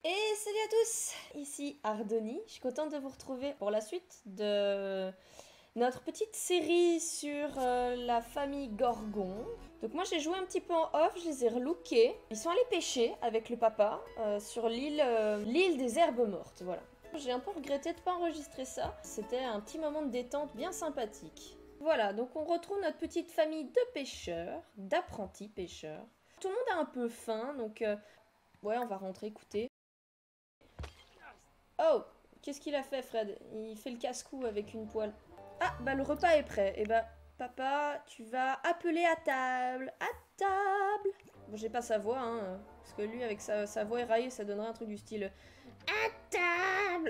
Et salut à tous, ici Ardoni, je suis contente de vous retrouver pour la suite de notre petite série sur la famille Gorgon. Donc moi j'ai joué un petit peu en off, je les ai relookés. Ils sont allés pêcher avec le papa sur l'île des herbes mortes, voilà. J'ai un peu regretté de ne pas enregistrer ça, c'était un petit moment de détente bien sympathique. Voilà, donc on retrouve notre petite famille de pêcheurs, d'apprentis pêcheurs. Tout le monde a un peu faim, donc ouais on va rentrer écouter. Oh, qu'est-ce qu'il a fait, Fred? Il fait le casse-cou avec une poêle. Ah, bah le repas est prêt. Eh bah, papa, tu vas appeler à table. À table. Bon, j'ai pas sa voix, hein. Parce que lui, avec sa voix éraillée, ça donnerait un truc du style à table.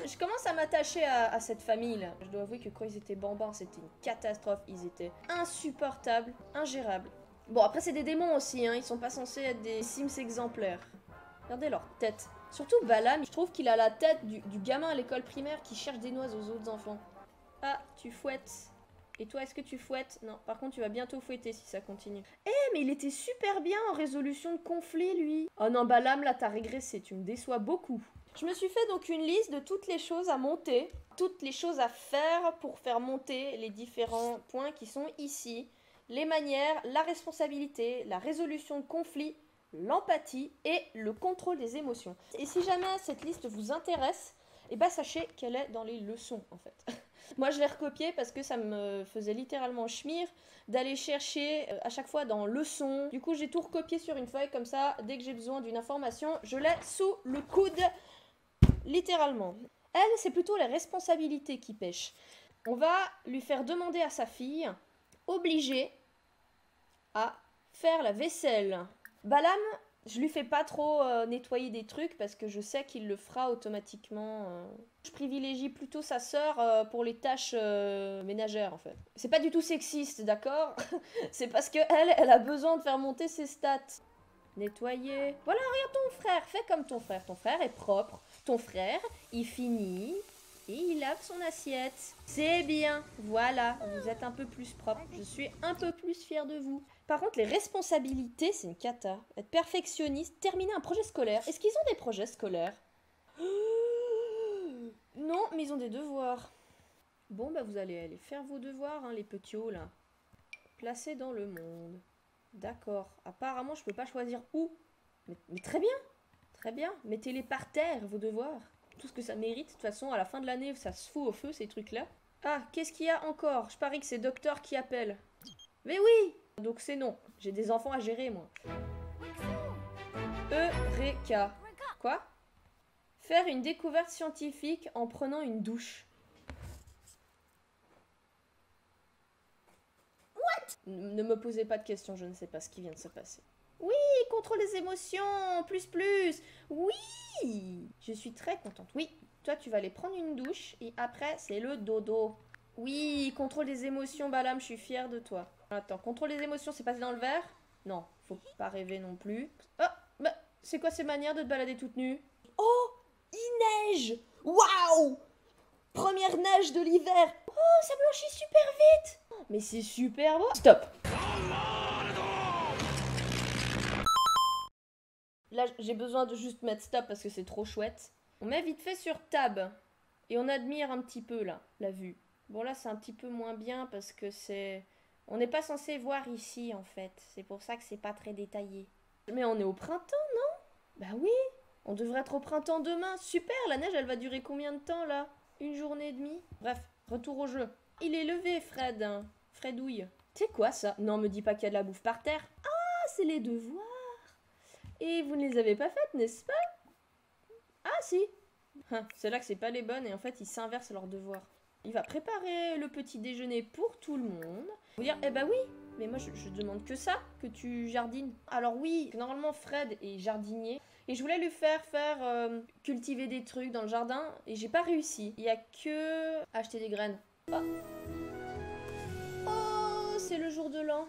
Je commence à m'attacher à cette famille-là. Je dois avouer que quand ils étaient bambins, c'était une catastrophe. Ils étaient insupportables, ingérables. Bon, après, c'est des démons aussi, hein. Ils sont pas censés être des Sims exemplaires. Regardez leur tête. Surtout Balam, je trouve qu'il a la tête du gamin à l'école primaire qui cherche des noix aux autres enfants. Ah, tu fouettes. Et toi, est-ce que tu fouettes? Non, par contre, tu vas bientôt fouetter si ça continue. Eh, mais il était super bien en résolution de conflit, lui. Oh non, Balam, là, t'as régressé. Tu me déçois beaucoup. Je me suis fait donc une liste de toutes les choses à monter, toutes les choses à faire pour faire monter les différents points qui sont ici. Les manières, la responsabilité, la résolution de conflit, l'empathie et le contrôle des émotions. Et si jamais cette liste vous intéresse, eh ben sachez qu'elle est dans les leçons en fait. Moi je l'ai recopiée parce que ça me faisait littéralement schmir d'aller chercher à chaque fois dans leçons. Du coup j'ai tout recopié sur une feuille comme ça, dès que j'ai besoin d'une information, je l'ai sous le coude, littéralement. Elle, c'est plutôt les responsabilités qui pêchent. On va lui faire demander à sa fille, obligée à faire la vaisselle. Balam, je lui fais pas trop nettoyer des trucs parce que je sais qu'il le fera automatiquement. Je privilégie plutôt sa sœur pour les tâches ménagères en fait. C'est pas du tout sexiste, d'accord? C'est parce que elle a besoin de faire monter ses stats. Nettoyer. Voilà, regarde ton frère, fais comme ton frère. Ton frère est propre. Ton frère, il finit et il lave son assiette. C'est bien, voilà, vous êtes un peu plus propre. Je suis un peu plus fière de vous. Par contre, les responsabilités, c'est une cata. Être perfectionniste, terminer un projet scolaire. Est-ce qu'ils ont des projets scolaires? Non, mais ils ont des devoirs. Bon, bah vous allez aller faire vos devoirs, hein, les petits hauts, là. Placés dans le monde. D'accord. Apparemment, je peux pas choisir où. Mais très bien. Très bien. Mettez-les par terre, vos devoirs. Tout ce que ça mérite. De toute façon, à la fin de l'année, ça se fout au feu, ces trucs-là. Ah, qu'est-ce qu'il y a encore? Je parie que c'est Docteur qui appelle. Mais oui! Donc c'est non. J'ai des enfants à gérer, moi. Eureka. Quoi? Faire une découverte scientifique en prenant une douche. Ne me posez pas de questions, je ne sais pas ce qui vient de se passer. Oui, contrôle les émotions, plus plus. Oui, je suis très contente. Oui, toi tu vas aller prendre une douche et après c'est le dodo. Oui, contrôle des émotions, Balam, je suis fière de toi. Attends, contrôle des émotions, c'est passé dans le verre? Non, faut pas rêver non plus. Oh, bah, c'est quoi ces manières de te balader toute nue? Oh, il neige! Waouh! Première neige de l'hiver! Oh, ça blanchit super vite! Mais c'est super beau! Stop! Là, j'ai besoin de juste mettre stop parce que c'est trop chouette. On met vite fait sur tab. Et on admire un petit peu, là, la vue. Bon, là, c'est un petit peu moins bien parce que c'est... On n'est pas censé voir ici, en fait. C'est pour ça que c'est pas très détaillé. Mais on est au printemps, non? Bah oui! On devrait être au printemps demain. Super! La neige, elle va durer combien de temps, là? Une journée et demie? Bref, retour au jeu. Il est levé, Fred. Fredouille. C'est quoi, ça? Non, me dis pas qu'il y a de la bouffe par terre. Ah, c'est les devoirs! Et vous ne les avez pas faites, n'est-ce pas? Ah si. C'est là que c'est pas les bonnes et en fait ils s'inversent leurs devoirs. Il va préparer le petit déjeuner pour tout le monde. Vous dire, eh bah oui, mais moi je demande que ça, que tu jardines. Alors oui, normalement Fred est jardinier et je voulais lui faire cultiver des trucs dans le jardin et j'ai pas réussi. Il y a que acheter des graines. Ah. Oh, c'est le jour de l'an.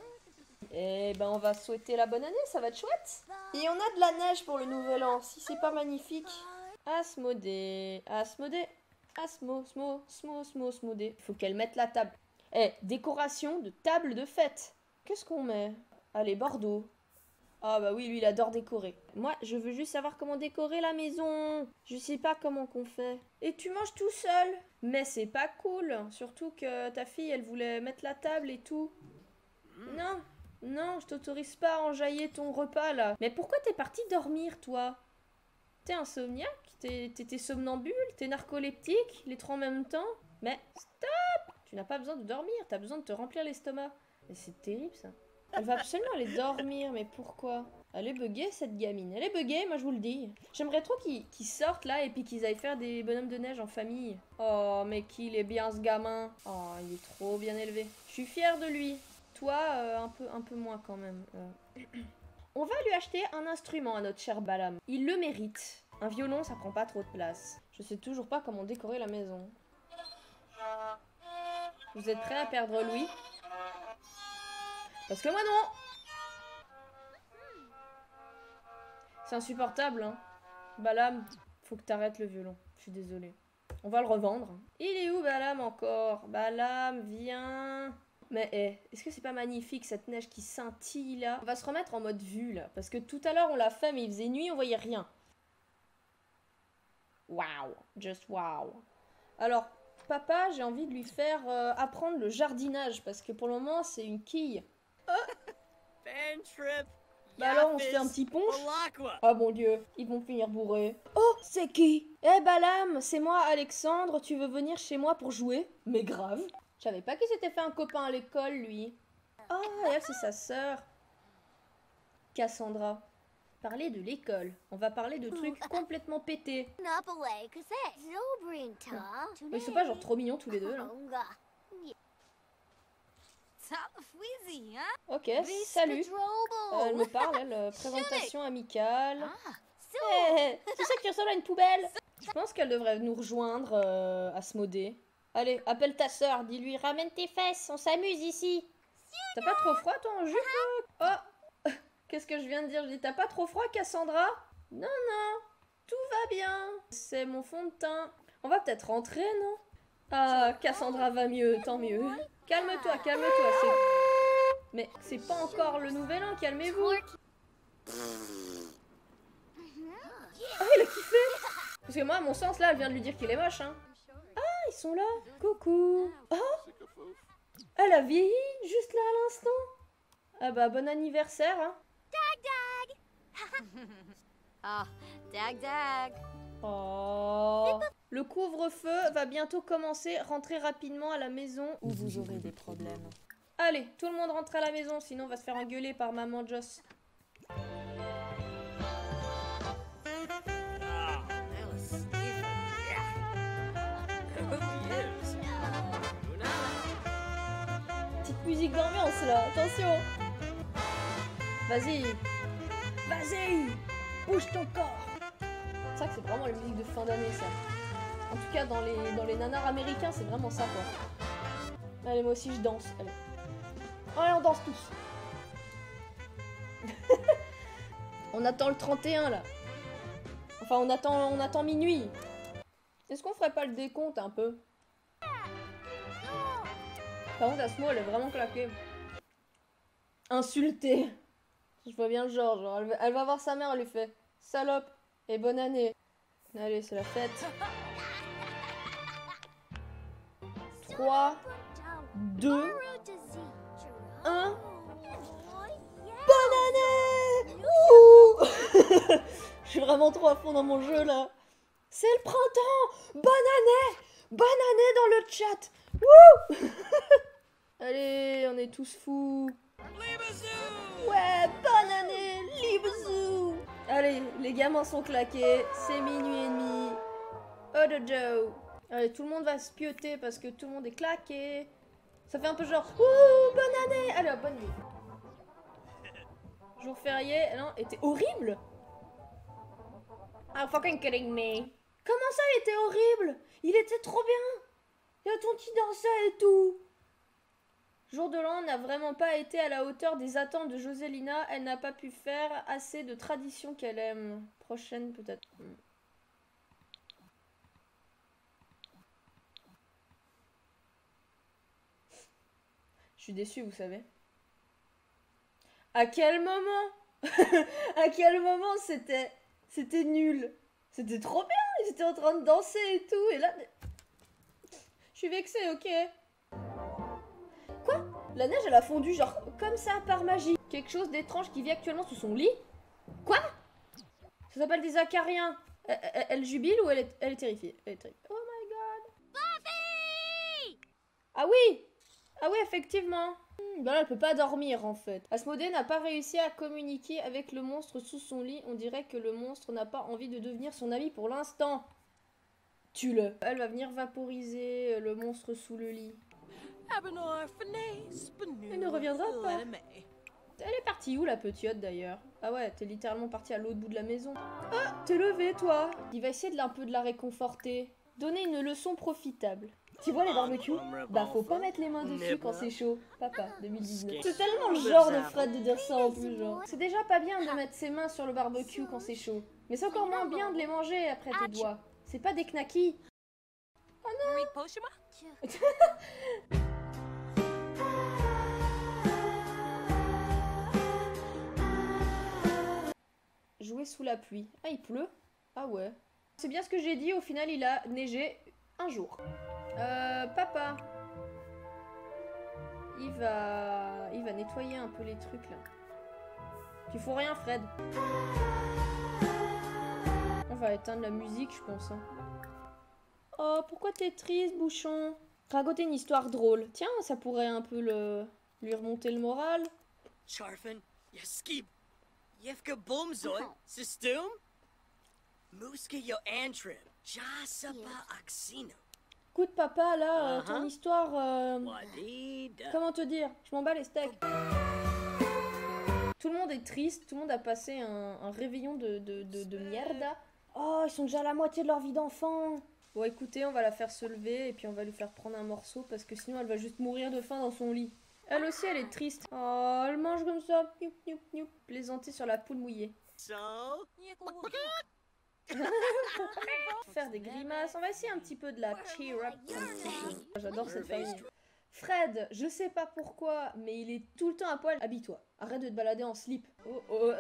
Eh ben on va souhaiter la bonne année, ça va être chouette. Et on a de la neige pour le nouvel an, si c'est pas magnifique. Asmodée, Asmodée, Asmodée. Faut qu'elle mette la table. Eh, décoration de table de fête. Qu'est-ce qu'on met? Allez, Bordeaux. Ah bah oui, lui il adore décorer. Moi, je veux juste savoir comment décorer la maison. Je sais pas comment qu'on fait. Et tu manges tout seul. Mais c'est pas cool. Surtout que ta fille, elle voulait mettre la table et tout. Non, non, je t'autorise pas à enjailler ton repas là. Mais pourquoi t'es parti dormir, toi? T'es insomniaque? T'es somnambule? T'es narcoleptique? Les trois en même temps? Mais stop! Tu n'as pas besoin de dormir, t'as besoin de te remplir l'estomac. Mais c'est terrible ça. Elle va absolument aller dormir, mais pourquoi? Elle est buggée cette gamine, elle est buggée, moi je vous le dis. J'aimerais trop qu'ils sortent là et puis qu'ils aillent faire des bonhommes de neige en famille. Oh mais qu'il est bien ce gamin. Oh il est trop bien élevé. Je suis fière de lui. Toi, un peu moins quand même. On va lui acheter un instrument à notre cher Balam. Il le mérite. Un violon, ça prend pas trop de place. Je sais toujours pas comment décorer la maison. Vous êtes prêts à perdre Louis? Parce que moi non! C'est insupportable, hein. Balam, faut que t'arrêtes le violon. Je suis désolée. On va le revendre. Il est où Balam encore? Balam, viens. Mais est-ce que c'est pas magnifique cette neige qui scintille là? On va se remettre en mode vue là. Parce que tout à l'heure on l'a fait mais il faisait nuit, on voyait rien. Wow, just wow. Alors, papa, j'ai envie de lui faire apprendre le jardinage. Parce que pour le moment c'est une quille. Bah alors on se fait un petit punch. Ah bon Dieu, ils vont finir bourrés. Oh, c'est qui? Eh Balam, c'est moi Alexandre, tu veux venir chez moi pour jouer? Mais grave. Je savais pas qu'il s'était fait un copain à l'école lui. Oh, et elle c'est sa sœur. Cassandra. Parler de l'école. On va parler de trucs complètement pétés. Ils sont pas genre trop mignons tous les deux là. Ok, salut. Elle me parle, elle, présentation amicale. Hey, tu sais que tu ressembles à une poubelle? Je pense qu'elle devrait nous rejoindre à Asmodée. Allez, appelle ta sœur, dis-lui, ramène tes fesses, on s'amuse ici. T'as pas trop froid toi en jupe? Oh, qu'est-ce que je viens de dire? Je dis, t'as pas trop froid Cassandra? Non, non, tout va bien. C'est mon fond de teint. On va peut-être rentrer, non? Ah, Cassandra va mieux, tant mieux. Calme-toi, calme-toi. Mais c'est pas encore le nouvel an, calmez-vous. Oh, il a kiffé. Parce que moi, à mon sens, là, elle vient de lui dire qu'il est moche, hein. Ah, ils sont là. Coucou. Oh, elle a vieilli, juste là, à l'instant. Ah bah, bon anniversaire, hein. Oh. Le couvre-feu va bientôt commencer. Rentrez rapidement à la maison ou vous aurez des problèmes. Allez, tout le monde rentre à la maison, sinon on va se faire engueuler par maman Joss. Petite musique d'ambiance là, attention. Vas-y. Vas-y. Bouge ton corps. C'est vrai que c'est vraiment les musiques de fin d'année ça. En tout cas dans les nanars américains c'est vraiment ça quoi. Allez moi aussi je danse. Allez, allez on danse tous. On attend le 31 là. Enfin on attend minuit. Est-ce qu'on ferait pas le décompte un peu? Par contre Asmo elle est vraiment claquée. Insultée. Je vois bien le genre elle va voir sa mère, elle lui fait salope et bonne année. Allez c'est la fête. 3, 2, 1. Bonne année! Ouh. Je suis vraiment trop à fond dans mon jeu là. C'est le printemps! Bonne année! Bonne année dans le chat! Wouh. Allez, on est tous fous. Ouais, bonne année! Libezou! Allez, les gamins sont claqués. C'est minuit et demi. Oh de Joe. Allez, tout le monde va se pioter parce que tout le monde est claqué. Ça fait un peu genre ouh, bonne année! Allez, hop, bonne nuit. Jour férié, non, était horrible. Ah, fucking kidding me. Comment ça, il était horrible? Il était trop bien. Il y a ton qui dansait et tout. Jour de l'an n'a vraiment pas été à la hauteur des attentes de Joselina. Elle n'a pas pu faire assez de traditions qu'elle aime. Prochaine peut-être. Je suis déçue, vous savez. À quel moment? À quel moment c'était nul? C'était trop bien, ils étaient en train de danser et tout, et là... Je suis vexée, ok. Quoi? La neige, elle a fondu, genre, comme ça, par magie. Quelque chose d'étrange qui vit actuellement sous son lit? Quoi? Ça s'appelle des acariens. Elle jubile ou elle est terrifiée? Elle est terrifiée. Oh my god. Buffy! Ah oui! Ah oui, effectivement. Ben là, elle peut pas dormir, en fait. Asmodée n'a pas réussi à communiquer avec le monstre sous son lit. On dirait que le monstre n'a pas envie de devenir son ami pour l'instant. Tue-le. Elle va venir vaporiser le monstre sous le lit. Elle ne reviendra pas. Elle est partie où, la petite, d'ailleurs? Ah ouais, t'es littéralement partie à l'autre bout de la maison. Ah, t'es levée, toi. Il va essayer un peu de la réconforter. Donner une leçon profitable. Tu vois les barbecues? Bah faut pas mettre les mains dessus quand c'est chaud. Papa, 2019. C'est tellement le genre de Fred de dire ça en plus, genre. C'est déjà pas bien de mettre ses mains sur le barbecue quand c'est chaud. Mais c'est encore moins bien de les manger après tes doigts. C'est pas des knackis. Oh non. Jouer sous la pluie. Ah, il pleut? Ah ouais. C'est bien ce que j'ai dit, au final il a neigé un jour. Papa. Il va nettoyer un peu les trucs là. Tu fous rien, Fred. On va éteindre la musique, je pense. Hein. Oh, pourquoi t'es triste, bouchon? Raconter une histoire drôle. Tiens, ça pourrait un peu lui remonter le moral. Charfen, yaskib, yefka bomzoy, system, muska yo antrib, jasapa axino. Écoute, papa, là, ton histoire. Comment te dire? Je m'en bats les steaks. Tout le monde est triste, tout le monde a passé un réveillon de merde. Oh, ils sont déjà à la moitié de leur vie d'enfant. Bon, écoutez, on va la faire se lever et puis on va lui faire prendre un morceau parce que sinon elle va juste mourir de faim dans son lit. Elle aussi, elle est triste. Oh, elle mange comme ça. Youp, youp, youp. Plaisanter sur la poule mouillée. Faire des grimaces. On va essayer un petit peu de la cheer up. J'adore cette famille. Fred, je sais pas pourquoi, mais il est tout le temps à poil. Habille-toi. Arrête de te balader en slip. Pourquoi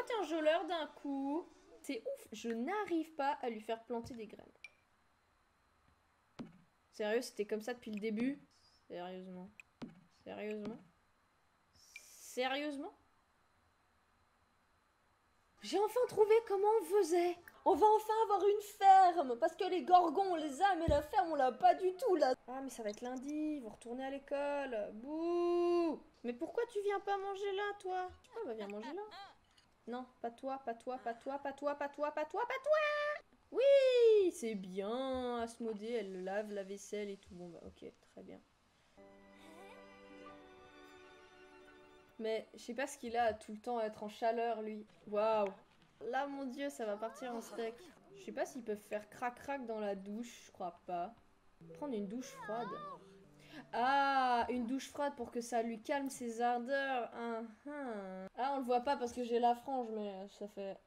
t'es un geleur d'un coup? C'est ouf. Je n'arrive pas à lui faire planter des graines. Sérieux, c'était comme ça depuis le début? Sérieusement. Sérieusement? Sérieusement? J'ai enfin trouvé comment on faisait. On va enfin avoir une ferme. Parce que les gorgons, on les a, mais la ferme, on l'a pas du tout, là. Ah, mais ça va être lundi. Vous retournez à l'école. Bouh. Mais pourquoi tu viens pas manger là, toi? Ah, bah viens manger là. Non, pas toi, pas toi, pas toi, pas toi, pas toi, pas toi, pas toi. Oui, c'est bien. Asmodée, elle lave la vaisselle et tout. Bon, bah ok, très bien. Mais je sais pas ce qu'il a tout le temps à être en chaleur, lui. Waouh. Là, mon dieu, ça va partir en steak. Je sais pas s'ils peuvent faire crac-crac dans la douche, je crois pas. Prendre une douche froide. Ah, une douche froide pour que ça lui calme ses ardeurs. Ah, on le voit pas parce que j'ai la frange, mais ça fait...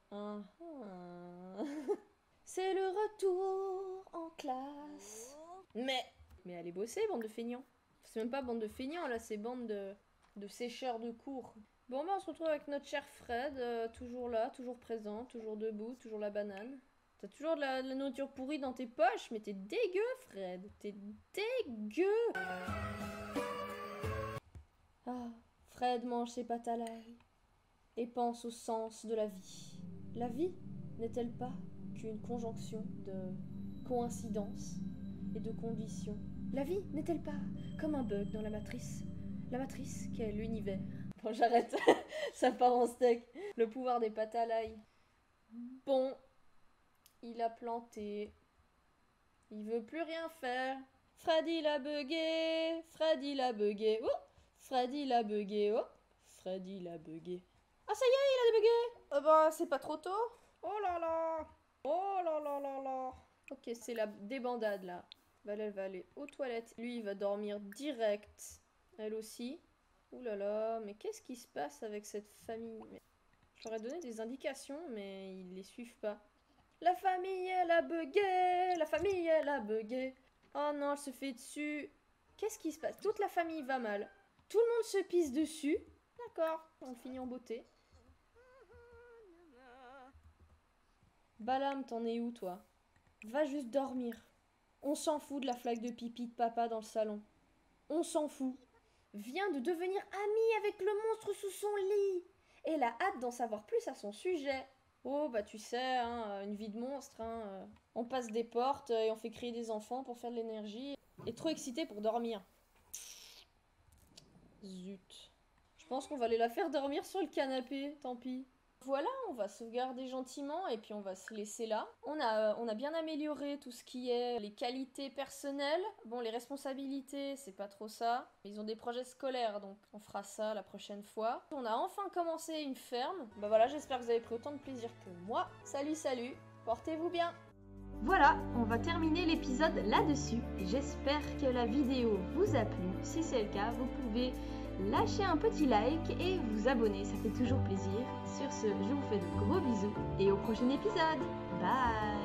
C'est le retour en classe. Mais allez bosser, bande de feignants. C'est même pas bande de feignants, là, c'est bande de sécheurs de cours. Bon, bah on se retrouve avec notre cher Fred, toujours là, toujours présent, toujours debout, toujours la banane. T'as toujours de la nourriture pourrie dans tes poches, mais t'es dégueu, Fred. T'es dégueu. Ah, Fred mange ses pâtes à l'ail et pense au sens de la vie. La vie n'est-elle pas qu'une conjonction de coïncidences et de conditions? La vie n'est-elle pas comme un bug dans la matrice? La matrice qui est l'univers. Bon, j'arrête. Ça part en steak. Le pouvoir des pâtes à l'ail. Bon. Il a planté. Il veut plus rien faire. Freddy l'a bugué. Freddy l'a bugué. Oh. Freddy l'a bugué. Oh. Freddy l'a bugué. Ah, ça y est, il a bugué. Oh bah, c'est pas trop tôt. Oh là là. Oh là là là là. Ok, c'est la débandade là. Elle va aller aux toilettes. Lui, il va dormir direct. Elle aussi. Ouh là là, mais qu'est-ce qui se passe avec cette famille? Je leur ai donné des indications, mais ils les suivent pas. La famille, elle a bugué. La famille, elle a bugué. Oh non, elle se fait dessus. Qu'est-ce qui se passe? Toute la famille va mal. Tout le monde se pisse dessus. D'accord, on finit en beauté. Balam, t'en es où, toi? Va juste dormir. On s'en fout de la flaque de pipi de papa dans le salon. On s'en fout. Vient de devenir amie avec le monstre sous son lit. Et elle a hâte d'en savoir plus à son sujet. Oh, bah tu sais, hein, une vie de monstre, hein. On passe des portes et on fait crier des enfants pour faire de l'énergie. Et trop excité pour dormir. Zut. Je pense qu'on va aller la faire dormir sur le canapé, tant pis. Voilà, on va sauvegarder gentiment et puis on va se laisser là. On a bien amélioré tout ce qui est les qualités personnelles. Bon, les responsabilités, c'est pas trop ça. Ils ont des projets scolaires, donc on fera ça la prochaine fois. On a enfin commencé une ferme. Bah voilà, j'espère que vous avez pris autant de plaisir que moi. Salut, salut, portez-vous bien. Voilà, on va terminer l'épisode là-dessus. J'espère que la vidéo vous a plu. Si c'est le cas, vous pouvez lâcher un petit like et vous abonner, ça fait toujours plaisir. Sur ce, je vous fais de gros bisous et au prochain épisode. Bye!